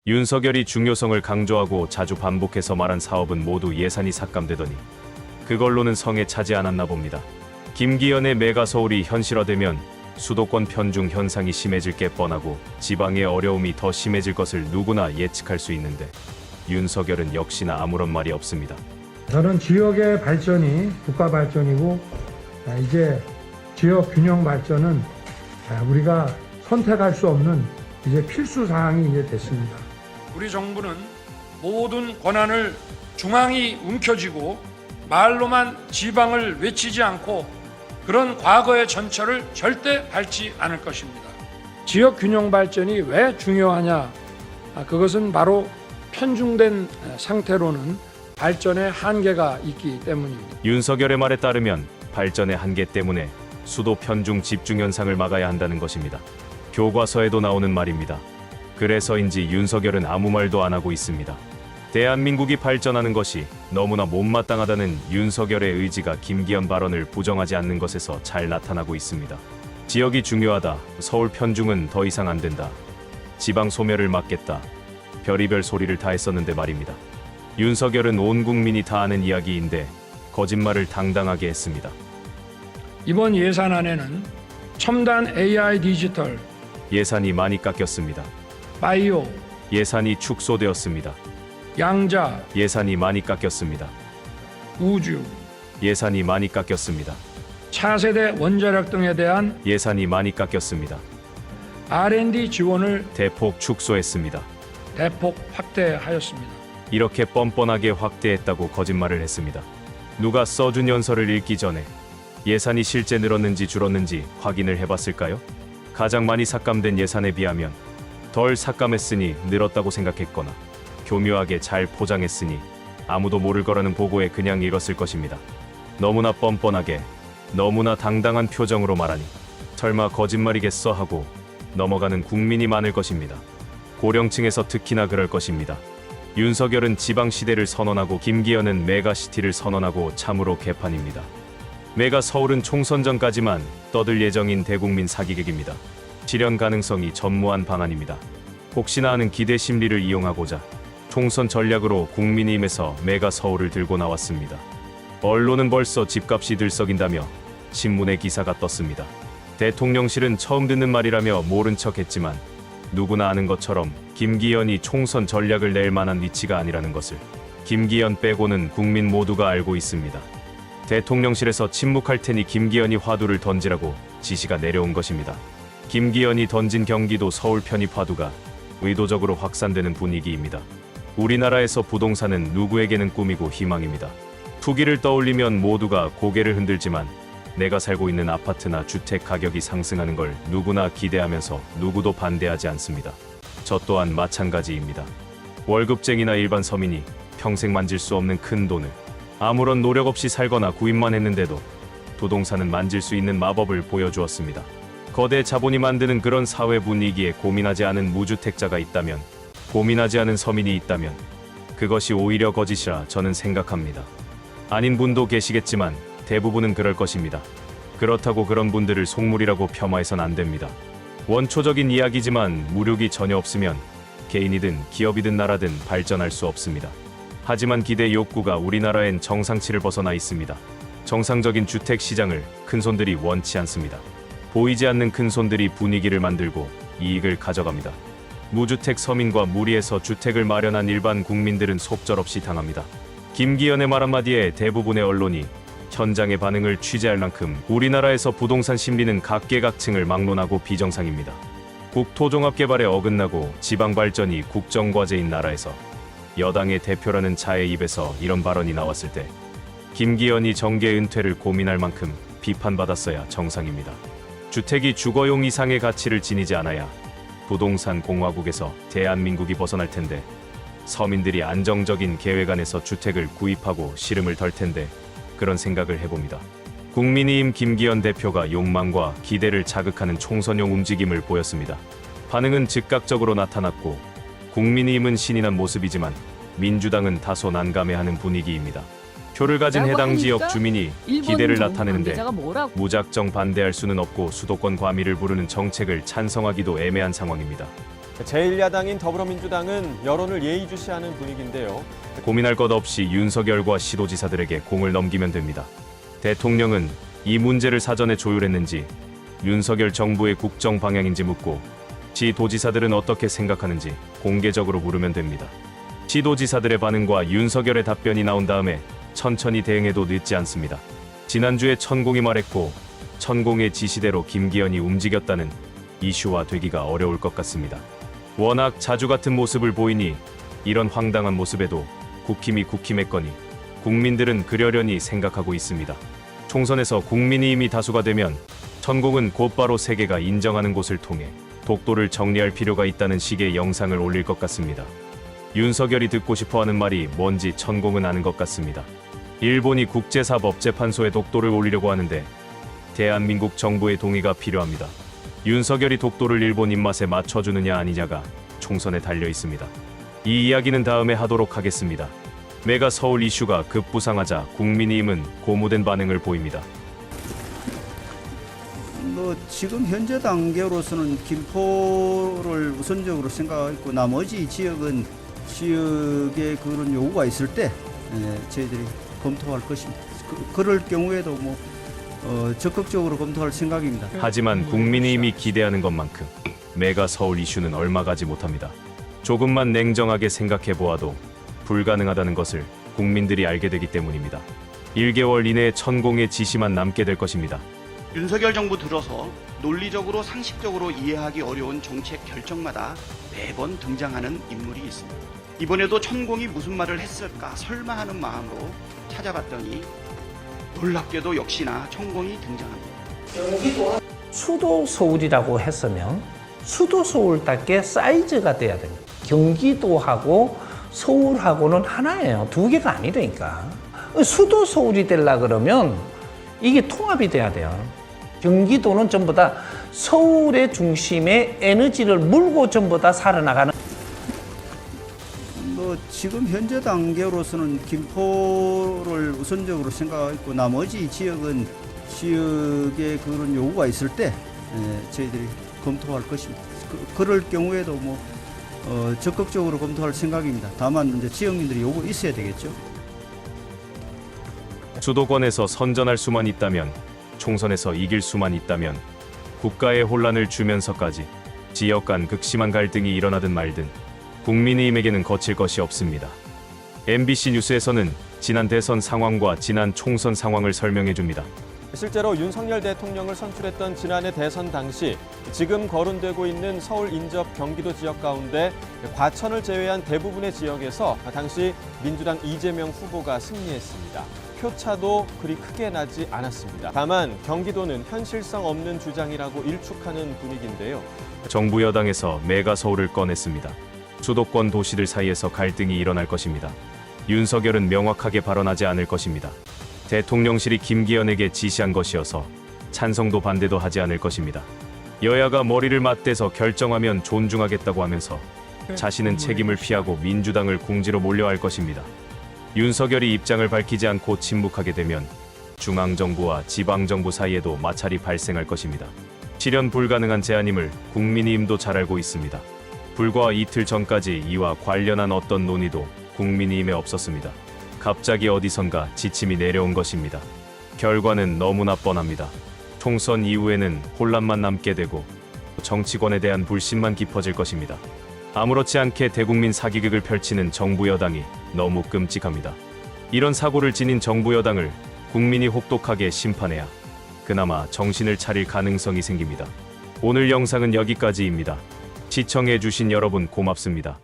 윤석열이 중요성을 강조하고 자주 반복해서 말한 사업은 모두 예산이 삭감되더니 그걸로는 성에 차지 않았나 봅니다. 김기현의 메가 서울이 현실화되면 수도권 편중 현상이 심해질 게 뻔하고 지방의 어려움이 더 심해질 것을 누구나 예측할 수 있는데 윤석열은 역시나 아무런 말이 없습니다. 저는 지역의 발전이 국가 발전이고 이제 지역 균형 발전은 우리가 선택할 수 없는 이제 필수 사항이 이제 됐습니다. 우리 정부는 모든 권한을 중앙이 움켜쥐고 말로만 지방을 외치지 않고 그런 과거의 전철을 절대 밟지 않을 것입니다. 지역 균형 발전이 왜 중요하냐? 그것은 바로 편중된 상태로는 발전의 한계가 있기 때문입니다. 윤석열의 말에 따르면 발전의 한계 때문에 수도 편중 집중 현상을 막아야 한다는 것입니다. 교과서에도 나오는 말입니다. 그래서인지 윤석열은 아무 말도 안 하고 있습니다. 대한민국이 발전하는 것이 너무나 못마땅하다는 윤석열의 의지가 김기현 발언을 부정하지 않는 것에서 잘 나타나고 있습니다. 지역이 중요하다. 서울 편중은 더 이상 안 된다. 지방 소멸을 막겠다. 별의별 소리를 다 했었는데 말입니다. 윤석열은 온 국민이 다 아는 이야기인데 거짓말을 당당하게 했습니다. 이번 예산안에는 첨단 AI 디지털, 예산이 많이 깎였습니다. 바이오, 예산이 축소되었습니다. 양자, 예산이 많이 깎였습니다. 우주, 예산이 많이 깎였습니다. 차세대 원자력 등에 대한 예산이 많이 깎였습니다. R&D 지원을 대폭 축소했습니다. 대폭 확대하였습니다. 이렇게 뻔뻔하게 확대했다고 거짓말을 했습니다. 누가 써준 연설을 읽기 전에 예산이 실제 늘었는지 줄었는지 확인을 해봤을까요? 가장 많이 삭감된 예산에 비하면 덜 삭감했으니 늘었다고 생각했거나 교묘하게 잘 포장했으니 아무도 모를 거라는 보고에 그냥 읽었을 것입니다. 너무나 뻔뻔하게 너무나 당당한 표정으로 말하니 설마 거짓말이겠어 하고 넘어가는 국민이 많을 것입니다. 고령층에서 특히나 그럴 것입니다. 윤석열은 지방시대를 선언하고 김기현은 메가시티를 선언하고 참으로 개판입니다. 메가 서울은 총선 전까지만 떠들 예정인 대국민 사기극입니다. 실현 가능성이 전무한 방안입니다. 혹시나 하는 기대 심리를 이용하고자 총선 전략으로 국민의힘에서 메가 서울을 들고 나왔습니다. 언론은 벌써 집값이 들썩인다며 신문에 기사가 떴습니다. 대통령실은 처음 듣는 말이라며 모른 척했지만 누구나 아는 것처럼 김기현이 총선 전략을 낼 만한 위치가 아니라는 것을 김기현 빼고는 국민 모두가 알고 있습니다. 대통령실에서 침묵할 테니 김기현이 화두를 던지라고 지시가 내려온 것입니다. 김기현이 던진 경기도 서울 편입 화두가 의도적으로 확산되는 분위기입니다. 우리나라에서 부동산은 누구에게는 꿈이고 희망입니다. 투기를 떠올리면 모두가 고개를 흔들지만 내가 살고 있는 아파트나 주택 가격이 상승하는 걸 누구나 기대하면서 누구도 반대하지 않습니다. 저 또한 마찬가지입니다. 월급쟁이나 일반 서민이 평생 만질 수 없는 큰 돈을 아무런 노력 없이 살거나 구입만 했는데도 부동산은 만질 수 있는 마법을 보여주었습니다. 거대 자본이 만드는 그런 사회 분위기에 고민하지 않은 무주택자가 있다면, 고민하지 않은 서민이 있다면 그것이 오히려 거짓이라 저는 생각합니다. 아닌 분도 계시겠지만 대부분은 그럴 것입니다. 그렇다고 그런 분들을 속물이라고 폄하해선 안 됩니다. 원초적인 이야기지만 무력이 전혀 없으면 개인이든 기업이든 나라든 발전할 수 없습니다. 하지만 기대 욕구가 우리나라엔 정상치를 벗어나 있습니다. 정상적인 주택 시장을 큰손들이 원치 않습니다. 보이지 않는 큰손들이 분위기를 만들고 이익을 가져갑니다. 무주택 서민과 무리해서 주택을 마련한 일반 국민들은 속절없이 당합니다. 김기현의 말 한마디에 대부분의 언론이 현장의 반응을 취재할 만큼 우리나라에서 부동산 심리는 각계각층을 막론하고 비정상입니다. 국토종합개발에 어긋나고 지방발전이 국정과제인 나라에서 여당의 대표라는 자의 입에서 이런 발언이 나왔을 때 김기현이 정계 은퇴를 고민할 만큼 비판받았어야 정상입니다. 주택이 주거용 이상의 가치를 지니지 않아야 부동산 공화국에서 대한민국이 벗어날 텐데 서민들이 안정적인 계획 안에서 주택을 구입하고 시름을 덜 텐데 그런 생각을 해봅니다. 국민의힘 김기현 대표가 욕망과 기대를 자극하는 총선용 움직임을 보였습니다. 반응은 즉각적으로 나타났고 국민의힘은 신이 난 모습이지만 민주당은 다소 난감해하는 분위기입니다. 표를 가진 해당 지역 주민이 기대를 나타내는데 무작정 반대할 수는 없고 수도권 과밀을 부르는 정책을 찬성하기도 애매한 상황입니다. 제1야당인 더불어민주당은 여론을 예의주시하는 분위기인데요. 고민할 것 없이 윤석열과 시도지사들에게 공을 넘기면 됩니다. 대통령은 이 문제를 사전에 조율했는지, 윤석열 정부의 국정 방향인지 묻고 시도지사들은 어떻게 생각하는지 공개적으로 물으면 됩니다. 시도지사들의 반응과 윤석열의 답변이 나온 다음에 천천히 대응해도 늦지 않습니다. 지난주에 천공이 말했고 천공의 지시대로 김기현이 움직였다는 이슈화 되기가 어려울 것 같습니다. 워낙 자주 같은 모습을 보이니 이런 황당한 모습에도 국힘이 국힘했거니 국민들은 그러려니 생각하고 있습니다. 총선에서 국민의힘이 다수가 되면 천공은 곧바로 세계가 인정하는 곳을 통해 독도를 정리할 필요가 있다는 식의 영상을 올릴 것 같습니다. 윤석열이 듣고 싶어하는 말이 뭔지 천공은 아는 것 같습니다. 일본이 국제사법재판소에 독도를 올리려고 하는데 대한민국 정부의 동의가 필요합니다. 윤석열이 독도를 일본 입맛에 맞춰주느냐 아니냐가 총선에 달려 있습니다. 이 이야기는 다음에 하도록 하겠습니다. 메가 서울 이슈가 급부상하자 국민의힘은 고무된 반응을 보입니다. 지금 현재 단계로서는 김포를 우선적으로 생각하고 나머지 지역은 지역에 그런 요구가 있을 때 저희들이 검토할 것입니다. 그럴 경우에도 적극적으로 검토할 생각입니다. 하지만 국민의힘이 기대하는 것만큼 메가 서울 이슈는 얼마 가지 못합니다. 조금만 냉정하게 생각해 보아도 불가능하다는 것을 국민들이 알게 되기 때문입니다. 1개월 이내에 천공의 지시만 남게 될 것입니다. 윤석열 정부 들어서 논리적으로 상식적으로 이해하기 어려운 정책 결정마다 매번 등장하는 인물이 있습니다. 이번에도 천공이 무슨 말을 했을까 설마 하는 마음으로 찾아봤더니 놀랍게도 역시나 천공이 등장합니다. 수도 서울이라고 했으면 수도 서울답게 사이즈가 돼야 됩니다. 경기도하고 서울하고는 하나예요. 두 개가 아니라니까. 수도 서울이 되려고 그러면 이게 통합이 돼야 돼요. 경기도는 전부 다 서울의 중심에 에너지를 물고 전부 다 살아나가는. 지금 현재 단계로서는 김포를 우선적으로 생각하고 나머지 지역은 지역에 그런 요구가 있을 때 저희들이 검토할 것입니다. 그럴 경우에도 적극적으로 검토할 생각입니다. 다만 이제 지역민들이 요구 있어야 되겠죠. 수도권에서 선전할 수만 있다면, 총선에서 이길 수만 있다면 국가에 혼란을 주면서까지 지역 간 극심한 갈등이 일어나든 말든 국민의힘에게는 거칠 것이 없습니다. MBC 뉴스에서는 지난 대선 상황과 지난 총선 상황을 설명해 줍니다. 실제로 윤석열 대통령을 선출했던 지난해 대선 당시 지금 거론되고 있는 서울 인접 경기도 지역 가운데 과천을 제외한 대부분의 지역에서 당시 민주당 이재명 후보가 승리했습니다. 표차도 그리 크게 나지 않았습니다. 다만 경기도는 현실성 없는 주장이라고 일축하는 분위기인데요. 정부 여당에서 메가 서울을 꺼냈습니다. 수도권 도시들 사이에서 갈등이 일어날 것입니다. 윤석열은 명확하게 발언하지 않을 것입니다. 대통령실이 김기현에게 지시한 것이어서 찬성도 반대도 하지 않을 것입니다. 여야가 머리를 맞대서 결정하면 존중하겠다고 하면서 자신은 책임을 피하고 민주당을 궁지로 몰려할 것입니다. 윤석열이 입장을 밝히지 않고 침묵하게 되면 중앙정부와 지방정부 사이에도 마찰이 발생할 것입니다. 실현 불가능한 제안임을 국민의힘도 잘 알고 있습니다. 불과 이틀 전까지 이와 관련한 어떤 논의도 국민의힘에 없었습니다. 갑자기 어디선가 지침이 내려온 것입니다. 결과는 너무나 뻔합니다. 총선 이후에는 혼란만 남게 되고 정치권에 대한 불신만 깊어질 것입니다. 아무렇지 않게 대국민 사기극을 펼치는 정부 여당이 너무 끔찍합니다. 이런 사고를 지닌 정부 여당을 국민이 혹독하게 심판해야 그나마 정신을 차릴 가능성이 생깁니다. 오늘 영상은 여기까지입니다. 시청해주신 여러분 고맙습니다.